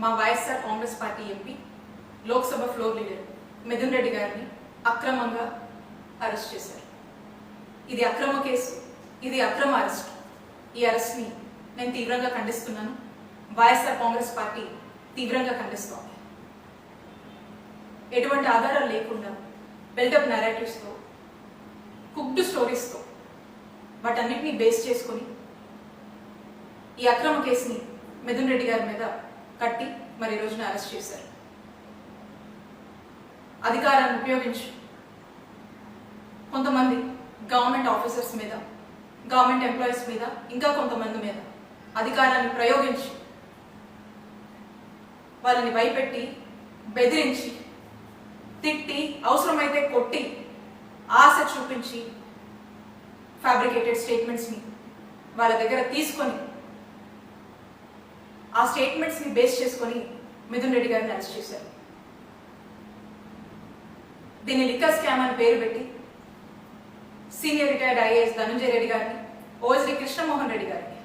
మా YSR Congress party MP Lok Sabha floor leader Mithun Reddy గారిని అక్రమంగా అరెస్ట్ చేశారు. ఇది అక్రమ కేసు, ఇది అక్రమ అరెస్ట్. ఈ అరెస్ట్ని నేను తీవ్రంగా ఖండిస్తున్నాను. వైఎస్ఆర్ కాంగ్రెస్ పార్టీ తీవ్రంగా ఖండిస్తోంది. ఎటువంటి ఆధారాలు లేకుండా బిల్డప్ నెరేటివ్స్తో, కుక్డ్ స్టోరీస్తో వాటన్నిటిని బేస్ చేసుకుని ఈ అక్రమ కేసుని మిథున్ రెడ్డి గారి మీద కట్టి మరి ఈ రోజున అరెస్ట్ చేశారు. అధికారాన్ని ఉపయోగించి కొంతమంది గవర్నమెంట్ ఆఫీసర్స్ మీద, గవర్నమెంట్ ఎంప్లాయీస్ మీద, ఇంకా కొంతమంది మీద అధికారాన్ని ప్రయోగించి వాళ్ళని భయపెట్టి, బెదిరించి, తిట్టి, అవసరమైతే కొట్టి, ఆశ చూపించి ఫ్యాబ్రికేటెడ్ స్టేట్మెంట్స్ని వాళ్ళ దగ్గర తీసుకొని ఆ స్టేట్మెంట్స్ని బేస్ చేసుకొని మిథున్ రెడ్డి గారిని అరెస్ట్ చేశారు. దీన్ని లిక్కర్ స్కామ్ అని పేరు పెట్టి senior retired IAS Dhananjaya Reddy గారిని, ఓఎస్డి కృష్ణమోహన్ రెడ్డి గారిని